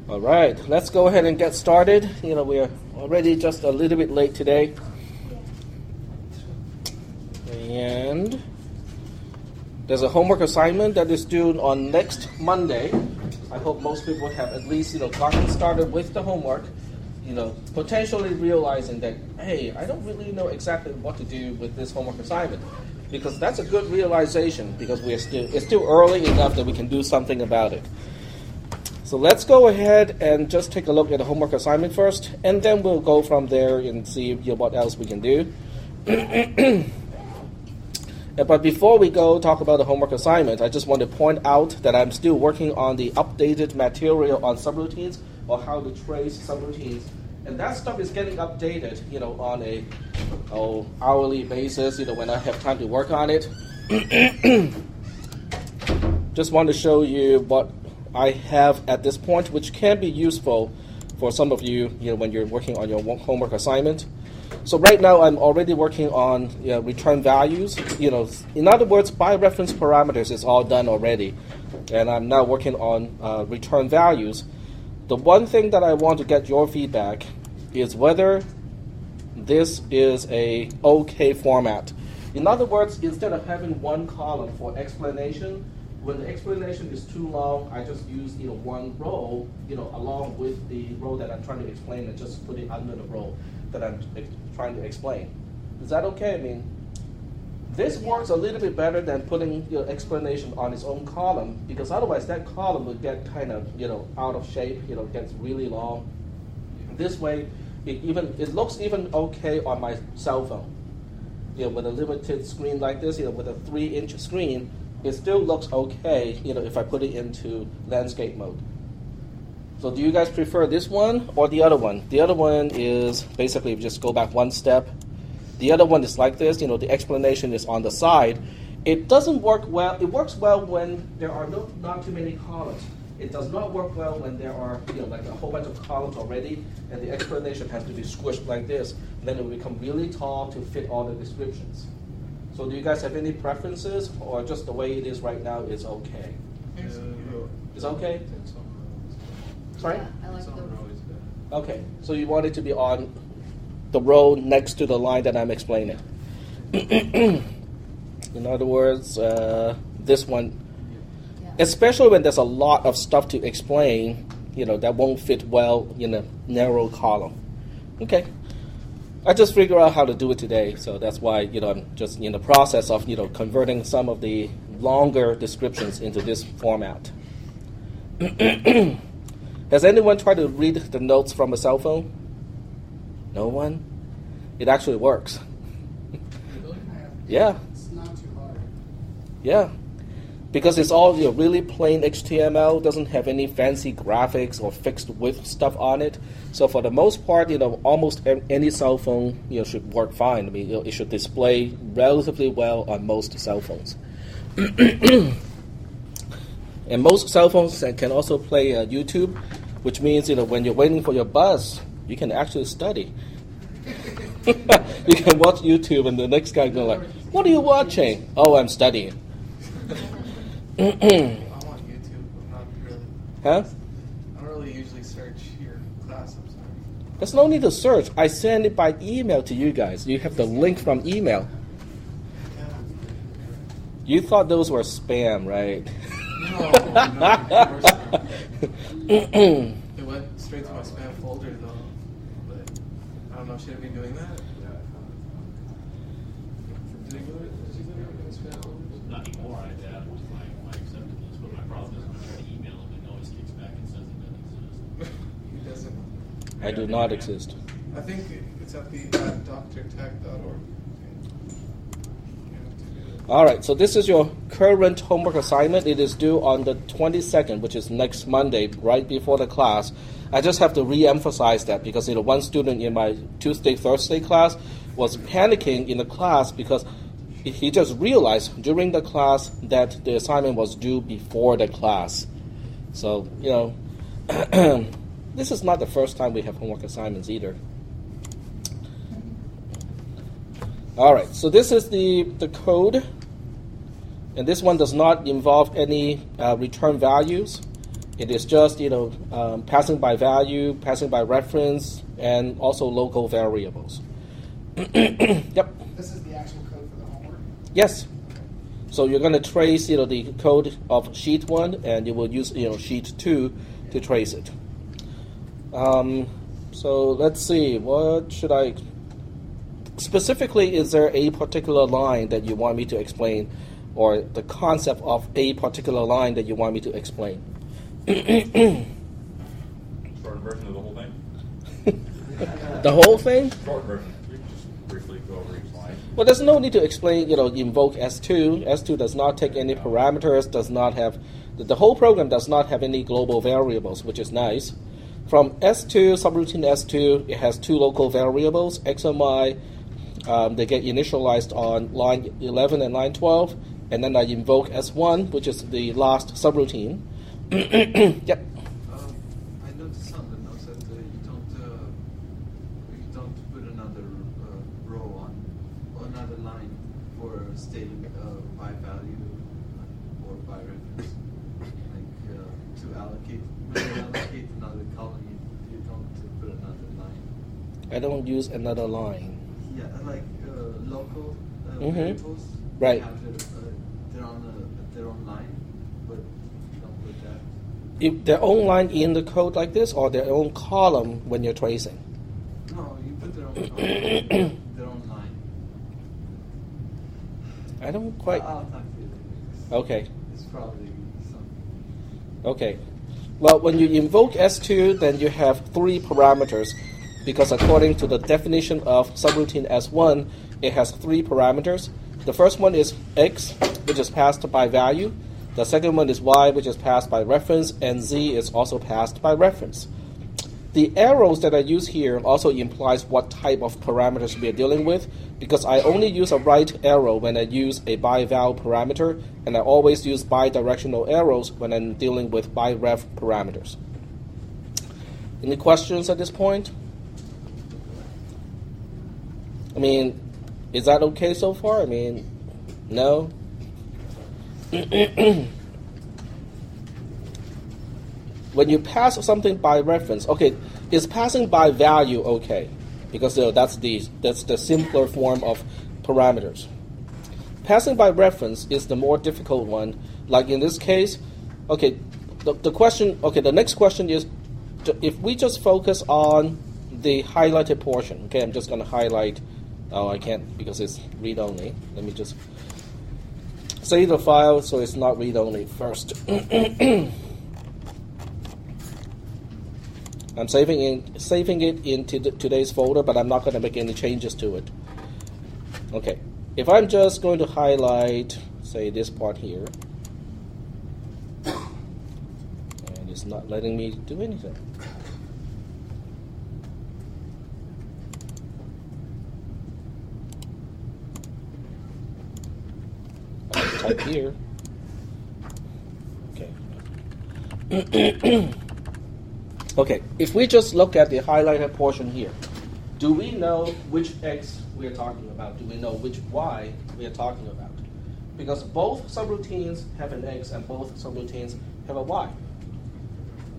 All right, let's go ahead and get started. We're already just a little bit late today. And there's a homework assignment that is due on next Monday. I hope most people have at least, gotten started with the homework, potentially realizing that, hey, I don't really know exactly what to do with this homework assignment. Because that's a good realization, because it's still early enough that we can do something about it. So let's go ahead and just take a look at the homework assignment first, and then we'll go from there and see what else we can do. But before we go talk about the homework assignment, I just want to point out that I'm still working on the updated material on subroutines, or how to trace subroutines. And that stuff is getting updated, on a hourly basis, when I have time to work on it. Just want to show you what I have at this point, which can be useful for some of you, when you're working on your homework assignment. So right now, I'm already working on return values. In other words, by reference parameters is all done already, and I'm now working on return values. The one thing that I want to get your feedback is whether this is a okay format. In other words, instead of having one column for explanation, when the explanation is too long, I just use one row, along with the row that I'm trying to explain, and just put it under the row that I'm trying to explain. Is that okay? I mean, this works a little bit better than putting your explanation on its own column, because otherwise that column would get kind of out of shape. Gets really long. This way, it looks even okay on my cell phone. With a limited screen like this, with a 3-inch screen, it still looks okay, if I put it into landscape mode. So do you guys prefer this one or the other one? The other one is basically just go back one step. The other one is like this, the explanation is on the side. It doesn't work well. It works well when there are not too many columns. It does not work well when there are like a whole bunch of columns already, and the explanation has to be squished like this. And then it will become really tall to fit all the descriptions. So do you guys have any preferences, or just the way it is right now is okay? It's okay? Sorry? Yeah, I like the Okay, so you want it to be on the row next to the line that I'm explaining. In other words, this one, especially when there's a lot of stuff to explain, that won't fit well in a narrow column. Okay. I just figured out how to do it today, so that's why I'm just in the process of converting some of the longer descriptions into this format. Has anyone tried to read the notes from a cell phone? No one? It actually works. Yeah. It's not too hard. Yeah. Because it's all really plain HTML, doesn't have any fancy graphics or fixed width stuff on it. So for the most part, almost any cell phone should work fine. I mean, it should display relatively well on most cell phones. And most cell phones can also play YouTube, which means when you're waiting for your bus, you can actually study. You can watch YouTube, and the next guy goes like, "What are you watching?" "Oh, I'm studying." I want YouTube. I'm not really. Huh? I don't really usually search your class. I'm sorry. There's no need to search. I send it by email to you guys. You have the link from email. You thought those were spam, right? No. It went straight to my spam folder though. But I don't know. Should I be doing that? Did it go to spam folder? Not anymore. I adapt to my acceptance, but my problem is when I try to email him, it always kicks back and says he doesn't exist. He doesn't. I do not exist. I think it's at the drtech.org. All right, so this is your current homework assignment. It is due on the 22nd, which is next Monday, right before the class. I just have to re-emphasize that because one student in my Tuesday, Thursday class was panicking in the class because he just realized during the class that the assignment was due before the class. So, this is not the first time we have homework assignments either. All right, so this is the code. And this one does not involve any return values. It is just passing by value, passing by reference, and also local variables. Yep. This is the actual code for the homework? Yes. So you're going to trace the code of sheet 1, and you will use sheet 2 to trace it. So let's see, what should I... Specifically, is there a particular line that you want me to explain, or the concept of a particular line that you want me to explain? Short version of the whole thing? The whole thing? Short version. We can just briefly go over each line. Well, there's no need to explain, invoke S2. S2 does not take any parameters, does not have... The whole program does not have any global variables, which is nice. From S2, subroutine S2, it has 2 local variables, X and Y. They get initialized on line 11 and line 12, and then I invoke S1, which is the last subroutine. Yep. I noticed on the notes that you don't put another row on, or another line for stating by value or by reference. Like to allocate, when you allocate another column, you don't put another line. I don't use another line. Yeah, like local Mhm. variables. Right. Have their own line, but you don't put that. If their own line in the code like this, or their own column when you're tracing? No, you put their own column, their own line. I don't quite... I'll talk to you later. Okay. It's probably something. Okay. Well, when you invoke S2, then you have 3 parameters, because according to the definition of subroutine S1, it has 3 parameters. The first one is X, which is passed by value. The second one is Y, which is passed by reference, and Z is also passed by reference. The arrows that I use here also implies what type of parameters we are dealing with, because I only use a right arrow when I use a by-val parameter, and I always use bi-directional arrows when I'm dealing with by-ref parameters. Any questions at this point? I mean, is that okay so far? I mean, no? When you pass something by reference, okay, is passing by value okay? Because that's the simpler form of parameters. Passing by reference is the more difficult one. Like in this case, okay, the next question is, if we just focus on the highlighted portion, okay, I'm just going to highlight. Oh, I can't because it's read-only. Let me just save the file so it's not read-only first. I'm saving it into today's folder, but I'm not going to make any changes to it. Okay, if I'm just going to highlight, say, this part here, and it's not letting me do anything. Type here. Okay. Okay, if we just look at the highlighted portion here, do we know which X we are talking about? Do we know which Y we are talking about? Because both subroutines have an X and both subroutines have a Y.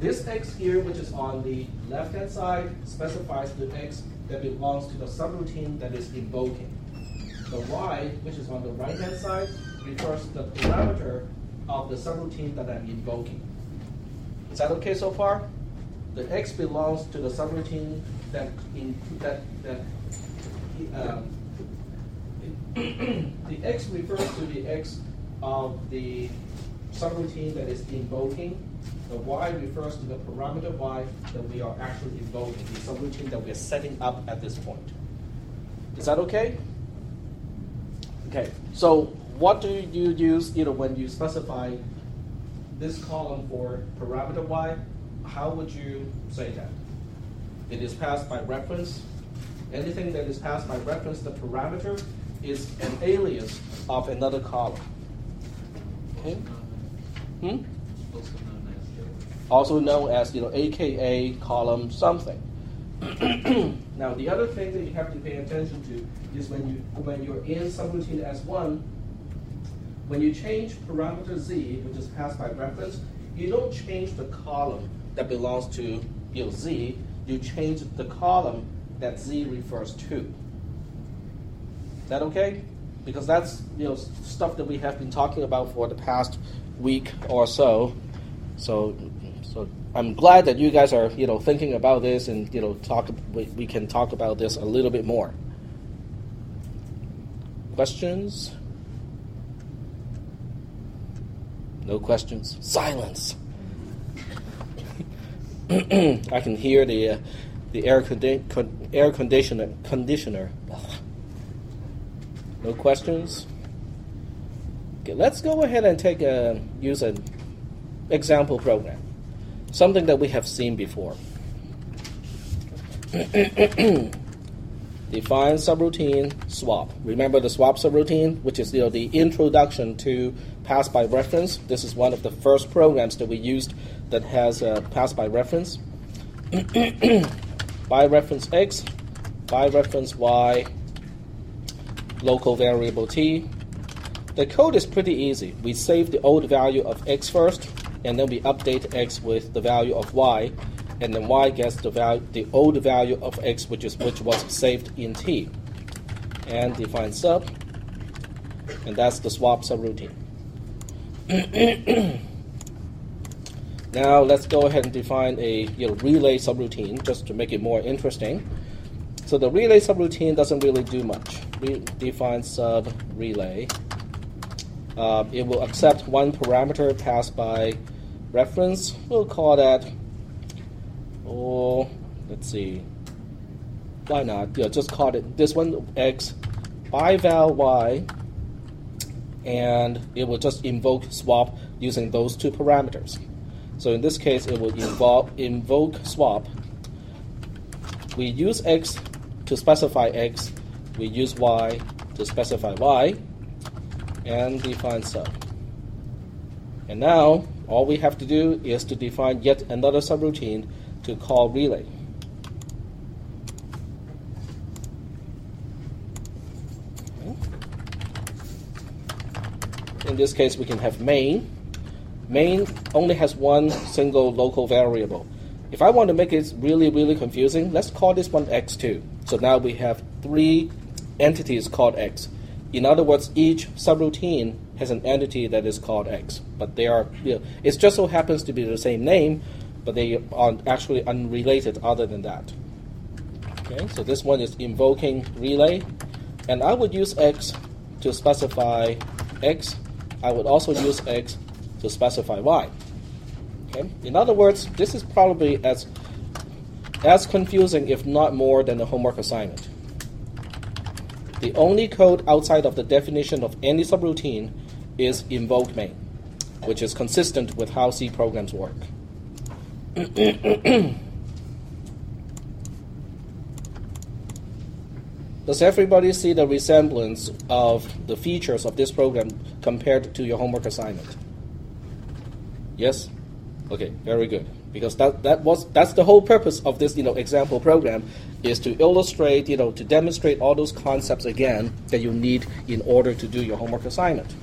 This X here, which is on the left-hand side, specifies the X that belongs to the subroutine that is invoking. The Y, which is on the right-hand side, refers to the parameter of the subroutine that I'm invoking. Is that okay so far? The X belongs to the subroutine the X refers to the X of the subroutine that is invoking. The Y refers to the parameter Y that we are actually invoking, the subroutine that we are setting up at this point. Is that okay? Okay, so what do you use when you specify this column for parameter Y? How would you say that? It is passed by reference. Anything that is passed by reference, the parameter is an alias of another column. Okay? Also known as AKA column something. Now the other thing that you have to pay attention to is when you're in subroutine S1, when you change parameter Z, which is passed by reference, you don't change the column that belongs to Z, you change the column that Z refers to. Is that okay? Because that's stuff that we have been talking about for the past week or so. So I'm glad that you guys are thinking about this, and we can talk about this a little bit more. Questions? No questions. Silence. I can hear the air conditioner. No questions. Okay, let's go ahead and use an example program, something that we have seen before. Define subroutine swap. Remember the swap subroutine, which is the introduction to pass by reference. This is one of the first programs that we used that has pass by reference. By reference x, by reference y, local variable t. The code is pretty easy. We save the old value of x first, and then we update x with the value of y, and then y gets the old value of x, which was saved in t. And define sub, and that's the swap subroutine. Now let's go ahead and define a relay subroutine just to make it more interesting. So the relay subroutine doesn't really do much. We define sub relay. It will accept one parameter passed by reference. We'll call that, let's see, why not? Just call it this one x, by val y, and it will just invoke swap using those two parameters. So in this case, it will invoke swap. We use x to specify x. We use y to specify y, and define sub. And now, all we have to do is to define yet another subroutine to call relay. In this case, we can have main. Main only has one single local variable. If I want to make it really, really confusing, let's call this one x2. So now we have three entities called x. In other words, each subroutine has an entity that is called x. But they are, it just so happens to be the same name, but they are actually unrelated other than that. Okay, so this one is invoking relay. And I would use x to specify x. I would also use x to specify y. Okay? In other words, this is probably as confusing, if not more, than a homework assignment. The only code outside of the definition of any subroutine is invoke main, which is consistent with how C programs work. Does everybody see the resemblance of the features of this program compared to your homework assignment? Yes? Okay, very good. Because that's the whole purpose of this example program, is to illustrate, to demonstrate all those concepts again that you need in order to do your homework assignment.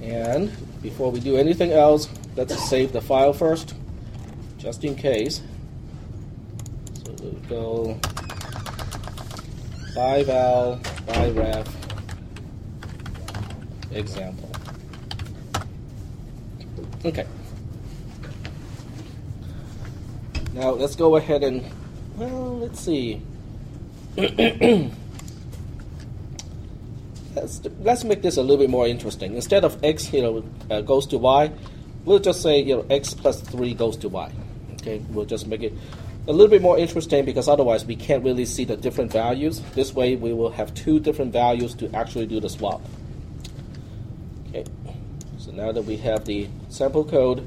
And before we do anything else, let's save the file first, just in case. So we'll go by val, by ref, example. Okay. Now let's go ahead and, let's see. Let's make this a little bit more interesting. Instead of x, goes to y, we'll just say, x plus 3 goes to y. Okay, we'll just make it a little bit more interesting, because otherwise we can't really see the different values. This way we will have two different values to actually do the swap. Okay, so now that we have the sample code,